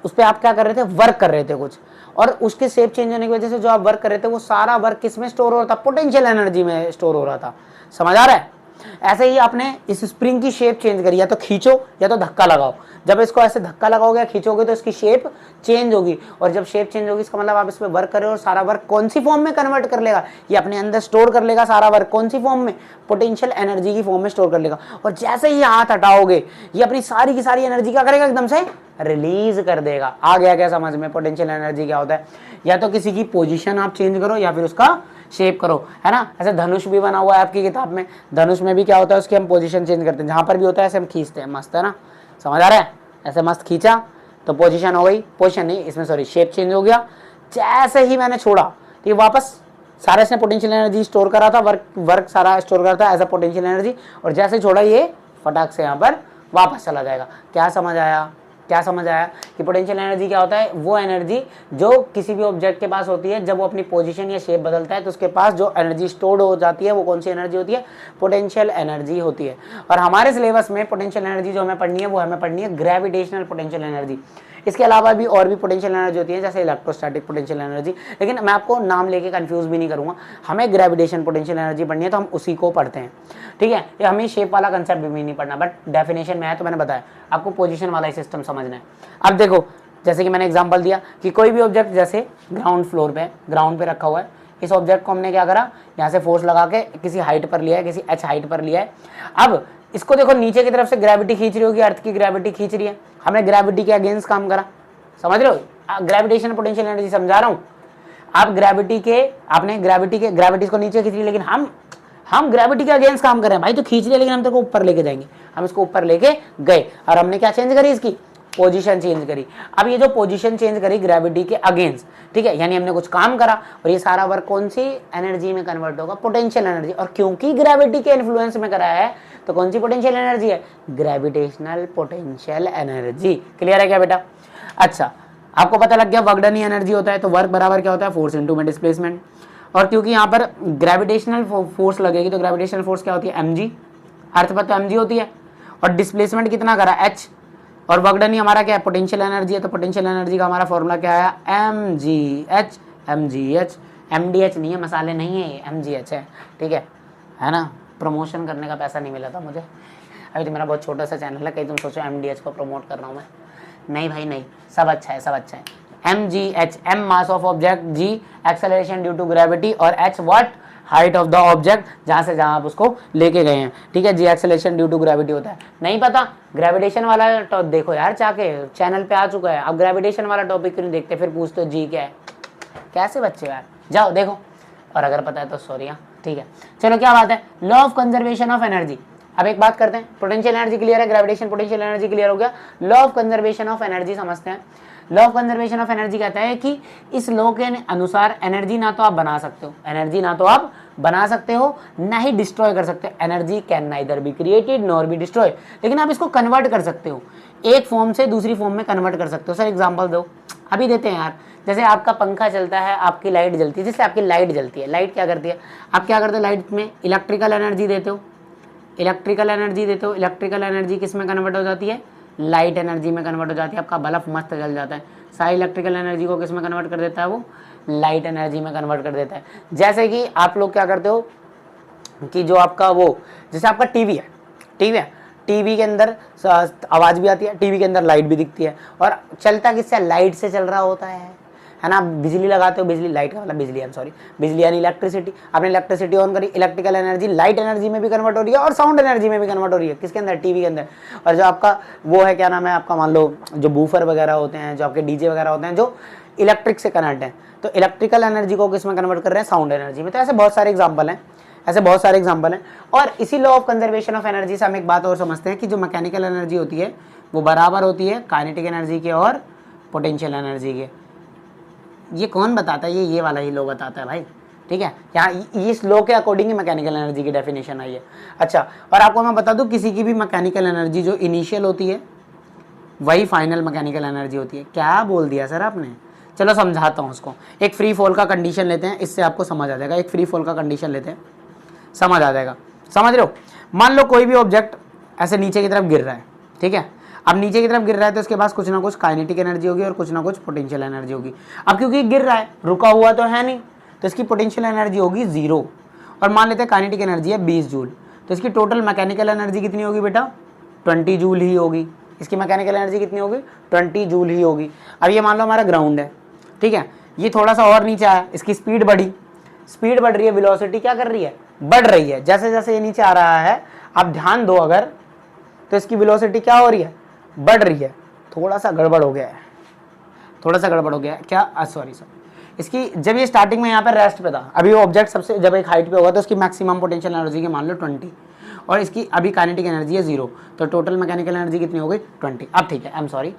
उस पर आप क्या कर रहे थे, वर्क कर रहे थे कुछ, और उसके शेप चेंज होने की वजह से जो आप वर्क कर रहे थे वो सारा वर्क किस में स्टोर हो रहा था, पोटेंशियल एनर्जी में स्टोर हो रहा था। समझ आ रहा है। ऐसे ही आपने इस स्प्रिंग की शेप चेंज करी, या तो खींचो या तो धक्का लगाओ। जब इसको ऐसे धक्का लगाओगे या खींचोगे तो इसकी शेप चेंज होगी, और जब शेप चेंज होगी इसका मतलब आप इस पर वर्क कर रहे हो, और सारा वर्क कौन सी फॉर्म में कन्वर्ट कर लेगा, ये अपने अंदर स्टोर कर लेगा सारा वर्क, कौन सी फॉर्म में, पोटेंशियल एनर्जी की फॉर्म में स्टोर कर लेगा। और जैसे ही हाथ हटाओगे ये अपनी सारी की सारी एनर्जी क्या करेगा, एकदम से रिलीज कर देगा। आ गया क्या समझ में पोटेंशियल एनर्जी क्या होता है। या तो किसी की पोजीशन आप चेंज करो या फिर उसका शेप करो, है ना। ऐसे धनुष भी बना हुआ है आपकी किताब में, धनुष में भी क्या होता है, उसकी हम पोजीशन चेंज करते हैं, जहां पर भी होता है ऐसे हम खींचते हैं, मस्त है ना, समझ आ रहा है। ऐसे मस्त खींचा तो पोजीशन हो गई, पोजीशन नहीं इसमें सॉरी शेप चेंज हो गया। जैसे ही मैंने छोड़ा तो ये वापस सारा इसने पोटेंशियल एनर्जी स्टोर करा था, वर्क सारा स्टोर करता है एज अ पोटेंशियल एनर्जी, और जैसे छोड़ा ये फटाक से यहाँ पर वापस चला जाएगा। क्या समझ आया, क्या समझ आया कि पोटेंशियल एनर्जी क्या होता है? वो एनर्जी जो किसी भी ऑब्जेक्ट के पास होती है, जब वो अपनी पोजीशन या शेप बदलता है तो उसके पास जो एनर्जी स्टोर्ड हो जाती है वो कौन सी एनर्जी होती है? पोटेंशियल एनर्जी होती है। और हमारे सिलेबस में पोटेंशियल एनर्जी जो हमें पढ़नी है वो हमें पढ़नी है ग्रेविटेशनल पोटेंशियल एनर्जी। इसके अलावा भी और भी पोटेंशियल एनर्जी होती है, जैसे इलेक्ट्रोस्टैटिक पोटेंशियल एनर्जी, लेकिन मैं आपको नाम लेके कंफ्यूज भी नहीं करूंगा। हमें ग्रेविटेशन पोटेंशियल एनर्जी पढ़नी है तो हम उसी को पढ़ते हैं, ठीक है। ये हमें शेप वाला कंसेप्ट भी नहीं पढ़ना, बट डेफिनेशन में है तो मैंने बताया आपको पोजीशन वाला ही सिस्टम समझना है। अब देखो, जैसे कि मैंने एग्जांपल दिया कि कोई भी ऑब्जेक्ट जैसे ग्राउंड फ्लोर पे, ग्राउंड पे रखा हुआ है, इस ऑब्जेक्ट को हमने क्या करा, यहाँ से फोर्स लगा के किसी हाइट पर लिया है, किसी h हाइट पर लिया है। अब इसको देखो, नीचे की तरफ से ग्रेविटी खींच रही होगी, अर्थ की ग्रेविटी खींच रही है, हमने ग्रेविटी के अगेंस्ट काम करा, समझ रहे हो? ग्रेविटेशन पोटेंशियल एनर्जी समझा रहा हूं। आप आपने ग्रेविटी को नीचे खींच रही है, लेकिन हम ग्रेविटी के अगेंस्ट काम कर रहे हैं भाई, तो खींच रहे, लेकिन हम तेरे को ऊपर लेके जाएंगे। हम इसको ऊपर लेके गए और हमने क्या चेंज करी, इसकी पोजीशन चेंज करी। अब ये जो पोजीशन चेंज करी ग्रेविटी के अगेंस्ट, ठीक है, यानी हमने कुछ काम करा और ये सारा वर्क कौन सी एनर्जी में कन्वर्ट होगा? Potential energy. और क्योंकि ग्रेविटी के इन्फ्लुएंस में कराया है तो कौन सी पोटेंशियल एनर्जी है? Gravitational potential energy. क्लियर है क्या बेटा? अच्छा, आपको पता लग गया वर्क डन ही एनर्जी होता है, तो वर्क बराबर क्या होता है? फोर्स इनटू में डिस्प्लेसमेंट। और क्योंकि यहाँ पर ग्रेविटेशनल फोर्स लगेगी तो ग्रेविटेशनल फोर्स क्या होती है? mg। अर्थ पर तो mg होती है, और डिस्प्लेसमेंट कितना करा? h। और वर्क डन ही हमारा क्या है? पोटेंशियल एनर्जी है, तो पोटेंशियल एनर्जी का हमारा फॉर्मूला क्या आया? mgh। mgh mdh नहीं है, मसाले नहीं है, ये mgh है, ठीक है ना? प्रमोशन करने का पैसा नहीं मिला था मुझे, अभी तो मेरा बहुत छोटा सा चैनल है, कहीं तुम सोचो mdh को प्रमोट कर रहा हूँ मैं। नहीं भाई नहीं, सब अच्छा है, सब अच्छा है। mgh, m mass of object, g acceleration due to gravity, और h what? Height of the object, जहां से जहां आप उसको लेके गए हैं, ठीक है। g acceleration due to gravity होता है। नहीं पता? ग्रेविटेशन वाला तो देखो यार, जाके चैनल पे आ चुका है। अब ग्रेविटेशन वाला टॉपिक क्यों नहीं देखते, फिर पूछते हो g क्या है। कैसे बच्चे यार, जाओ देखो, और अगर पता है तो सॉरी, ठीक है। चलो, क्या बात है? Law of conservation of energy. अब एक बात करते हैं, पोटेंशियल एनर्जी क्लियर है, ग्रेविटेशन पोटेंशियल एनर्जी क्लियर हो गया, law of conservation of energy समझते हैं। Law of conservation of energy कहता है कि इस लॉ के अनुसार एनर्जी ना तो आप बना सकते हो, एनर्जी ना तो आप बना सकते हो, ना ही डिस्ट्रॉय कर सकते हो। Energy can neither be created nor be destroy, लेकिन आप इसको कन्वर्ट कर सकते हो, एक फॉर्म से दूसरी फॉर्म में कन्वर्ट कर सकते हो। सर एग्जाम्पल दो, अभी देते हैं यार। जैसे आपका पंखा चलता है, आपकी लाइट जलती है, जिससे आपकी लाइट जलती है। लाइट क्या करती है? आप क्या करते हो? लाइट में इलेक्ट्रिकल एनर्जी देते हो, इलेक्ट्रिकल एनर्जी देते हो। इलेक्ट्रिकल एनर्जी किस में कन्वर्ट हो जाती है? लाइट एनर्जी में कन्वर्ट हो जाती है। आपका बल्ब मस्त जल जाता है। सारी इलेक्ट्रिकल एनर्जी को किस में कन्वर्ट कर देता है? वो लाइट एनर्जी में कन्वर्ट कर देता है। जैसे कि आप लोग क्या करते हो कि जो आपका वो, जैसे आपका टीवी है, ठीक है, टीवी के अंदर आवाज़ भी आती है, टीवी के अंदर लाइट भी दिखती है, और चलता किससे? लाइट से चल रहा होता है ना। बिजली लगाते हो, बिजली, लाइट का मतलब बिजली, सॉरी, बिजली यानी इलेक्ट्रिसिटी। आपने इलेक्ट्रिसिटी ऑन करी, इलेक्ट्रिकल एनर्जी लाइट एनर्जी में भी कन्वर्ट हो रही है और साउंड एनर्जी में भी कन्वर्ट हो रही है। किसके अंदर? टीवी के अंदर। और जो आपका वो है, क्या नाम है आपका, मान लो जो बूफर वगैरह होते हैं, जो आपके डीजे वगैरह होते हैं, जो इलेक्ट्रिक से कनेक्ट है, तो इलेक्ट्रिकल एनर्जी को किस में कन्वर्ट कर रहे हैं? साउंड एनर्जी में। तो ऐसे बहुत सारे एग्जाम्पल हैं, ऐसे बहुत सारे एग्जाम्पल हैं। और इसी law of conservation of energy से हम एक बात और समझते हैं कि जो मैकेनिकल एनर्जी होती है वो बराबर होती है काइनेटिक एनर्जी के और पोटेंशियल एनर्जी के। ये कौन बताता है? ये वाला ही लॉ बताता है भाई, ठीक है। यहाँ इस लॉ के अकॉर्डिंग ही मैकेनिकल एनर्जी की डेफिनेशन आई है। अच्छा, और आपको मैं बता दूं, किसी की भी मैकेनिकल एनर्जी जो इनिशियल होती है वही फाइनल मैकेनिकल एनर्जी होती है। क्या बोल दिया सर आपने? चलो समझाता हूँ उसको। एक फ्री फॉल का कंडीशन लेते हैं, इससे आपको समझ आ जाएगा। एक फ्री फॉल का कंडीशन लेते हैं, समझ आ जाएगा। समझ रहे हो? मान लो कोई भी ऑब्जेक्ट ऐसे नीचे की तरफ गिर रहा है, ठीक है। अब नीचे की तरफ गिर रहा है तो उसके पास कुछ ना कुछ काइनेटिक एनर्जी होगी और कुछ ना कुछ पोटेंशियल एनर्जी होगी। अब क्योंकि गिर रहा है, रुका हुआ तो है नहीं, तो इसकी पोटेंशियल एनर्जी होगी 0, और मान लेते हैं काइनेटिक एनर्जी है 20 जूल, तो इसकी टोटल मैकेनिकल एनर्जी कितनी होगी बेटा? 20 जूल ही होगी। इसकी मैकेनिकल एनर्जी कितनी होगी? 20 जूल ही होगी। अब ये मान लो हमारा ग्राउंड है, ठीक है, ये थोड़ा सा और नीचे आया, इसकी स्पीड बढ़ी, स्पीड बढ़ रही है, वेलोसिटी क्या कर रही है? बढ़ रही है। जैसे जैसे ये नीचे आ रहा है, आप ध्यान दो अगर, तो इसकी वेलोसिटी क्या हो रही है? बढ़ रही है। थोड़ा सा गड़बड़ हो गया है, थोड़ा सा गड़बड़ हो गया है क्या? सॉरी, इसकी जब ये स्टार्टिंग में यहाँ पे रेस्ट पे था, अभी वो ऑब्जेक्ट सबसे जब एक हाइट पे होगा तो उसकी मैक्सिमम पोटेंशियल एनर्जी के मान लो 20, और इसकी अभी काइनेटिक एनर्जी है 0, तो टोटल मैकेनिकल एनर्जी कितनी हो गई? 20। अब ठीक है, आई एम सॉरी,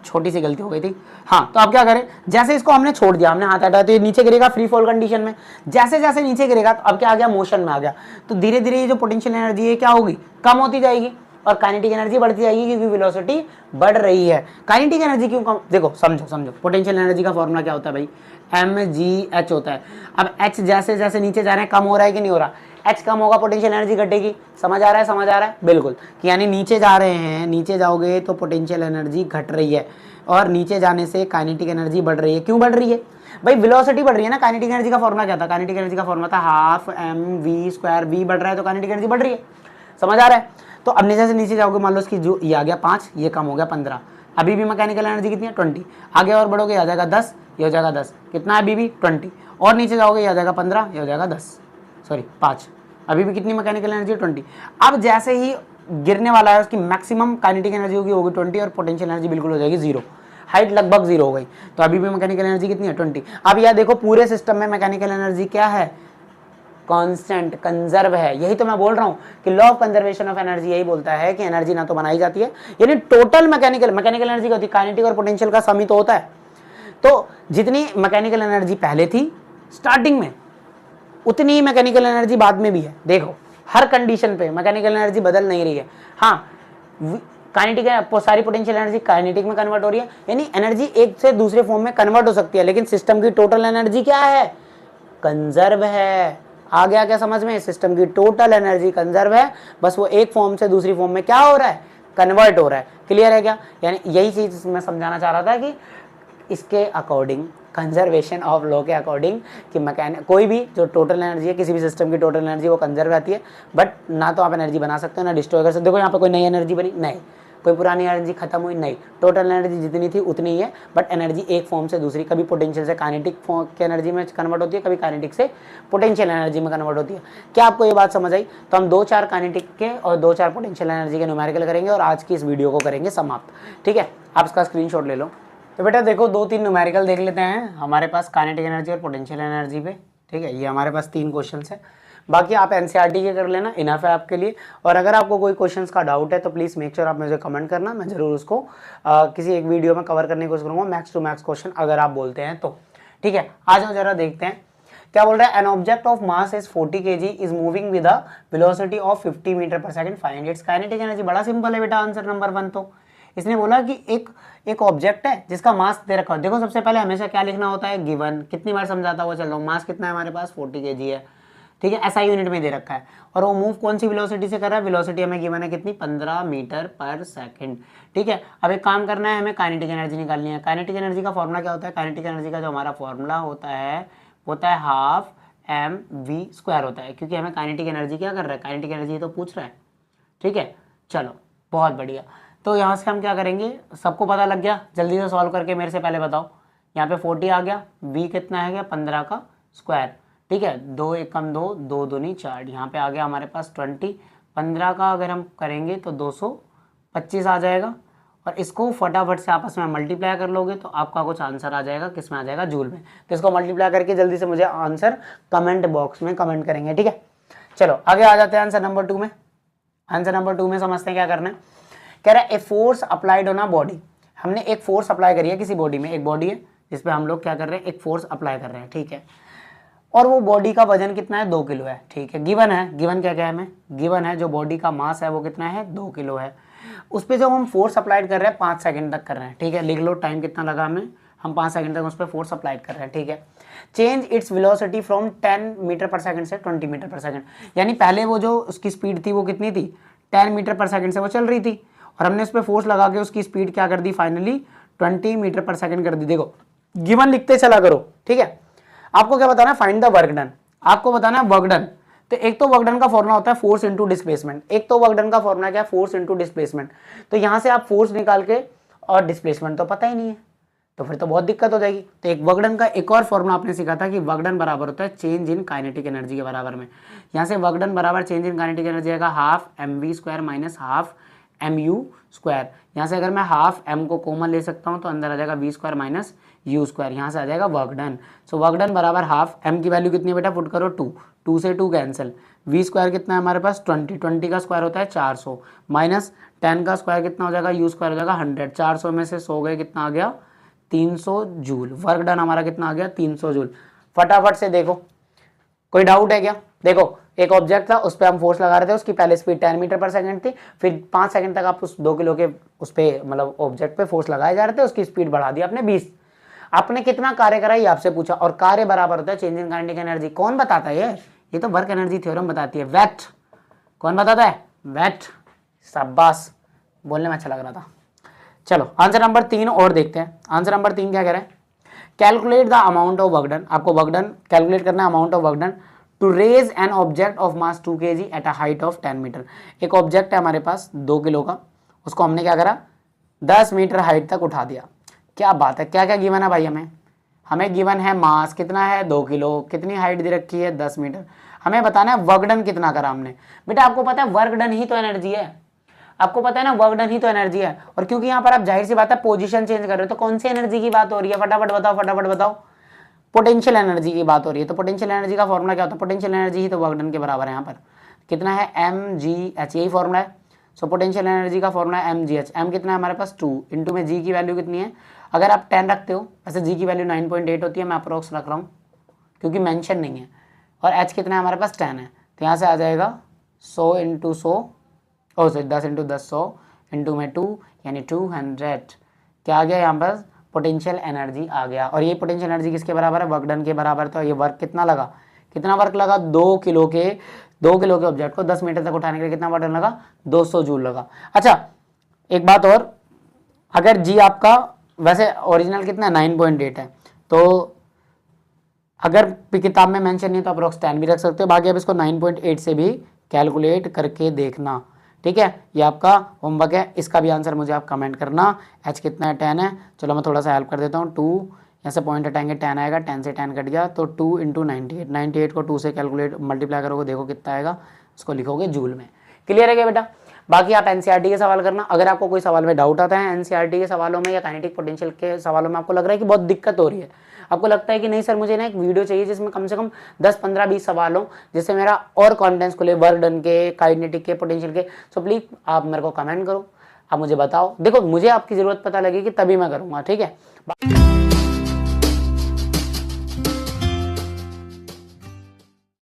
छोटी सी गलती हो गई थी। हाँ, तो अब क्या करें? जैसे इसको हमने छोड़ दिया, हमने हाथ हटाया, तो ये नीचे गिरेगा फ्री फॉल कंडीशन में। जैसे जैसे नीचे गिरेगा तो अब क्या आ गया? मोशन में आ गया। तो धीरे धीरे ये जो पोटेंशियल एनर्जी है क्या होगी? कम होती जाएगी। और काइनेटिक एनर्जी बढ़ती जाएगी क्योंकि वेलोसिटी बढ़ रही है। काइनेटिक एनर्जी क्यों कम, देखो समझो पोटेंशियल एनर्जी का फॉर्मूला क्या होता है भाई, mgh होता है। अब h जैसे जैसे नीचे जा रहे हैं कम हो रहा है कि नहीं हो रहा, h कम होगा पोटेंशियल एनर्जी घटेगी। समझ आ रहा है बिल्कुल, कि यानी नीचे जा रहे हैं, नीचे जाओगे तो पोटेंशियल एनर्जी घट रही है और नीचे जाने से काइनेटिक एनर्जी बढ़ रही है। क्यों बढ़ रही है भाई, वेलोसिटी बढ़ रही है ना। काइनेटिक एनर्जी का फॉर्मूला क्या था, काइनेटिक एनर्जी का फॉर्मूला था हाफ mv², v बढ़ रहा है तो काइनेटिक एनर्जी बढ़ रही है। समझ आ रहा है। तो अब नीचे से नीचे जाओगे, मान लो इसकी जो ये आ गया 5, ये कम हो गया 15, अभी भी मैकेनिकल एनर्जी कितनी है 20। आगे और बढ़ोगे आ जाएगा 10, ये हो जाएगा 10, कितना है अभी भी 20। और नीचे जाओगे ये आ जाएगा 15, ये हो जाएगा 5, अभी भी कितनी मैकेनिकल एनर्जी 20। अब जैसे ही गिरने वाला है उसकी मैक्सिमम काइनेटिक एनर्जी होगी 20 और पोटेंशियल एनर्जी बिल्कुल हो जाएगी 0, हाइट लगभग 0 हो गई। तो अभी भी मैकेनिकल एनर्जी कितनी है 20। अब यह देखो पूरे सिस्टम में मैकेनिकल एनर्जी क्या है, कांस्टेंट, कंजर्व है। यही तो मैं बोल रहा हूं कि law of conservation of energy यही बोलता है कि एनर्जी ना तो बनाई जाती है, यानी टोटल मैकेनिकल एनर्जी होती है, काइनेटिक और पोटेंशियल का सम ही तो होता है। तो जितनी मैकेनिकल एनर्जी पहले थी स्टार्टिंग में, उतनी ही मैकेनिकल एनर्जी बाद में भी है। देखो हर कंडीशन पे मैकेनिकल एनर्जी बदल नहीं रही है। हाँ, काइनेटिक सारी पोटेंशियल एनर्जी काइनेटिक में कन्वर्ट हो रही है, यानी एनर्जी एक से दूसरे फॉर्म में कन्वर्ट हो सकती है, लेकिन सिस्टम की टोटल एनर्जी क्या है, कंजर्व है। आ गया क्या समझ में, सिस्टम की टोटल एनर्जी कंजर्व है, बस वो एक फॉर्म से दूसरी फॉर्म में क्या हो रहा है, कन्वर्ट हो रहा है। क्लियर है क्या, यानी यही चीज मैं समझाना चाह रहा था कि इसके अकॉर्डिंग, कंजर्वेशन ऑफ लॉ के अकॉर्डिंग, कि कोई भी जो टोटल एनर्जी है, किसी भी सिस्टम की टोटल एनर्जी वो कंजर्व रहती है, बट ना तो आप एनर्जी बना सकते हो ना डिस्ट्रॉय कर सकते। देखो यहाँ पे कोई नई एनर्जी बनी नहीं, कोई पुरानी एनर्जी खत्म हुई नहीं, टोटल एनर्जी जितनी थी उतनी ही है, बट एनर्जी एक फॉर्म से दूसरी, कभी पोटेंशियल से काइनेटिक की एनर्जी में कन्वर्ट होती है, कभी काइनेटिक से पोटेंशियल एनर्जी में कन्वर्ट होती है। क्या आपको ये बात समझ आई। तो हम 2-4 काइनेटिक के और 2-4 पोटेंशियल एनर्जी के न्यूमेरिकल करेंगे और आज की इस वीडियो को करेंगे समाप्त। ठीक है, आप इसका स्क्रीनशॉट ले लो। तो बेटा देखो 2-3 न्यूमेरिकल देख लेते हैं हमारे पास काइनेटिक एनर्जी और पोटेंशियल एनर्जी पे। ठीक है, ये हमारे पास 3 क्वेश्चंस है, बाकी आप एनसीईआरटी के कर लेना, इनफ है आपके लिए। और अगर आपको कोई क्वेश्चंस का डाउट है तो प्लीज़ मेक श्योर आप मुझे कमेंट करना, मैं जरूर उसको किसी एक वीडियो में कवर करने की कोशिश करूँगा, मैक्स टू मैक्स क्वेश्चन अगर आप बोलते हैं तो। ठीक है, आ जाओ जरा देखते हैं क्या बोल रहा है। An object of mass is 40 kg is moving with a velocity of 50 meter पर second, find its kinetic energy. बड़ा सिंपल है बेटा, आंसर नंबर 1। तो इसने बोला कि एक ऑब्जेक्ट है जिसका मास दे रखा है। देखो सबसे पहले हमेशा क्या लिखना होता है, गिवन। कितनी बार समझाता हुआ चल रहा हूँ, मास कितना है हमारे पास 40 kg है। ठीक है, ऐसा यूनिट में दे रखा है और वो मूव कौन सी वेलोसिटी से कर रहा है, वेलोसिटी हमें गिवन है कितनी, 15 मीटर पर सेकंड। ठीक है, अब एक काम करना है, हमें काइनेटिक एनर्जी निकालनी है। काइनेटिक एनर्जी का फॉर्मूला क्या होता है, काइनेटिक एनर्जी का जो हमारा फॉर्मूला होता है हाफ mv² होता है, क्योंकि हमें काइनेटिक एनर्जी क्या कर रहा है, काइनेटिक एनर्जी तो पूछ रहा है। ठीक है, चलो बहुत बढ़िया। तो यहाँ से हम क्या करेंगे, सबको पता लग गया, जल्दी से सॉल्व करके मेरे से पहले बताओ। यहाँ पे 40 आ गया, v कितना है गया 15 का स्क्वायर। ठीक है, 2 1 कम 2, 2 दूनी 4, यहाँ पे आ गया हमारे पास 20। 15 का अगर हम करेंगे तो 225 आ जाएगा, और इसको फटाफट से आपस में मल्टीप्लाई कर लोगे तो आपका कुछ आंसर आ जाएगा, किस में आ जाएगा, जूल में। तो इसको मल्टीप्लाई करके जल्दी से मुझे आंसर कमेंट बॉक्स में कमेंट करेंगे। ठीक है, चलो आगे आ जाते हैं आंसर नंबर 2 में। आंसर नंबर 2 में समझते हैं क्या करना है। कह रहा है a force applied on a body, हमने एक फोर्स अप्लाई करी है किसी बॉडी में, एक बॉडी है जिसपे हम लोग क्या कर रहे हैं, एक फोर्स अप्लाई कर रहे हैं। ठीक है, और वो बॉडी का वजन कितना है, 2 किलो है। ठीक है, गिवन है, गिवन क्या क्या है हमें, गिवन है जो बॉडी का मास है वो कितना है, 2 किलो है। उस पर जब हम फोर्स अप्लाइड कर रहे हैं 5 सेकंड तक कर रहे हैं। ठीक है, लिख लो टाइम कितना लगा हमें, हम 5 सेकंड तक उस पर फोर्स अप्लाइड कर रहे हैं। ठीक है, change its velocity from 10 metre पर सेकंड से 20 मीटर पर सेकंड, यानी पहले वो जो उसकी स्पीड थी वो कितनी थी, 10 मीटर पर सेकंड से वो चल रही थी, और हमने उस पर फोर्स लगा के उसकी स्पीड क्या कर दी, फाइनली 20 मीटर पर सेकंड कर दी। देखो गिवन लिखते चला करो। ठीक है, आपको क्या बताना है, फाइंड द वर्क डन, आपको बताना है वर्क डन। तो एक तो वर्क डन का फॉर्मूला होता है फोर्स इनटू डिस्प्लेसमेंट, एक तो वर्क डन का फॉर्मूला क्या है, फोर्स इनटू डिस्प्लेसमेंट। तो यहां से आप फोर्स निकाल के, और डिस्प्लेसमेंट तो पता ही नहीं है, तो फिर तो बहुत दिक्कत हो जाएगी। तो एक वर्क डन का एक और फॉर्मूला आपने सीखा था कि वर्क डन बराबर होता है चेंज इन काइनेटिक एनर्जी के बराबर में। यहाँ से वर्क डन बराबर चेंज इन काइनेटिक एनर्जी आएगा half mv² minus half mu²। यहाँ से अगर मैं हाफ m को कॉमन ले सकता हूँ तो अंदर आ जाएगा v² माइनस u², यहाँ से आ जाएगा work done. So work done बराबर हाफ, m की वैल्यू कितनी है बेटा, पुट करो 2, 2 से 2 कैंसिल, v² कितना है हमारे पास 20, 20 का स्क्वायर होता है 400, माइनस 10 का स्क्वायर कितना हो जाएगा, u² हो जाएगा 100, 400 में से 100 गए, कितना आ गया 300 जूल। वर्क डन हमारा कितना आ गया 300 जूल। फटाफट से देखो, कोई डाउट है क्या, देखो एक ऑब्जेक्ट था, उस पर हम फोर्स लगा रहे थे, उसकी पहले स्पीड 10 मीटर पर सेकंड थी, फिर 5 सेकंड तक आप उस 2 किलो के उस पर मतलब ऑब्जेक्ट पे फोर्स लगाए जा रहे थे, उसकी स्पीड बढ़ा दी आपने 20। आपने कितना कार्य करा ये आपसे पूछा, और कार्य बराबर होता है चेंज इन काइनेटिक एनर्जी। कौन बताता है ये तो वर्क एनर्जी थ्योरम बताती है, वेट। कौन बताता है? वेट। शाबाश, बोलने में अच्छा लग रहा था। चलो आंसर नंबर 3 और देखते हैं। आंसर नंबर 3 क्या कह रहे हैं? Calculate the amount of work done. आपको वर्क डन कैलकुलेट करना है, amount of work done to raise an object of mass 2 kg at a height of 10 metre. एक ऑब्जेक्ट है हमारे पास 2 किलो का, उसको हमने क्या करा, 10 मीटर हाइट तक उठा दिया। क्या बात है, क्या क्या गिवन है भाई? हमें गिवन है मास कितना है 2 किलो, कितनी हाइट दे रखी है 10 मीटर, हमें बताना है वर्क डन कितना करा हमने। बेटा आपको पता है वर्क डन ही तो एनर्जी है, आपको पता है ना वर्क डन ही तो एनर्जी है। और क्योंकि यहाँ पर आप जाहिर सी बात है पोजीशन चेंज कर रहे हो, तो कौन सी एनर्जी की बात हो रही है? फटाफट बताओ, फटाफट बताओ। पोटेंशियल एनर्जी की बात हो रही है। तो पोटेंशियल एनर्जी का फॉर्मूला क्या होता है? पोटेंशियल एनर्जी ही तो वर्क डन के बराबर है। यहाँ पर कितना है? mgh, यही फॉर्मूला है। सो पोटेंशियल एनर्जी का फॉर्मूला है mgh। m कितना है हमारे पास 2, इंटू में g की वैल्यू कितनी है? अगर आप 10 रखते हो, वैसे g की वैल्यू 9.8 होती है, मैं अप्रोक्स रख रहा हूँ क्योंकि मेंशन नहीं है। और h कितना है हमारे पास 10 है, तो यहाँ से आ जाएगा 100 इंटू 100, ओ सॉरी 10 इंटू 10 100 इंटू में 2 यानी 200। क्या आ गया यहाँ पर? पोटेंशियल एनर्जी आ गया। और ये पोटेंशियल एनर्जी किसके बराबर है? वर्क डन के बराबर। तो ये वर्क कितना लगा? कितना वर्क लगा? 2 किलो के ऑब्जेक्ट को 10 मीटर तक उठाने के लिए कितना वर्क डन लगा? 200 जूल लगा। अच्छा एक बात और, अगर जी आपका वैसे ओरिजिनल कितना 9.8 है, तो अगर किताब में मेंशन नहीं है तो अप्रोक्स 10 भी रख सकते हो। बाकी आप इसको 9.8 से भी कैलकुलेट करके देखना, ठीक है। ये आपका होमवर्क है, इसका भी आंसर मुझे आप कमेंट करना। h कितना है? 10 है। चलो मैं थोड़ा सा हेल्प कर देता हूँ। 2 यहाँ से पॉइंट हटाएंगे, 10 आएगा, 10 से 10 कट गया, तो 2 इंटू 98, 98 को 2 से कैलकुलेट मल्टीप्लाई करोगे, देखो कितना आएगा, उसको लिखोगे जूल में। क्लियर है क्या बेटा? बाकी आप एनसीईआरटी के सवाल करना। अगर आपको कोई सवाल में डाउट आता है एनसीईआरटी के सवालों में या काइनेटिक पोटेंशियल के सवालों में, आपको लग रहा है कि बहुत दिक्कत हो रही है, आपको लगता है कि नहीं सर मुझे ना एक वीडियो चाहिए जिसमें कम से कम 10 15 20 सवाल हो, जिससे मेरा और कॉन्फिडेंस खुले वर्क डन के, काइनेटिक के, पोटेंशियल के, सो प्लीज आप मेरे को कमेंट करो, आप मुझे बताओ। देखो मुझे आपकी जरूरत पता लगेगी तभी मैं करूँगा, ठीक है।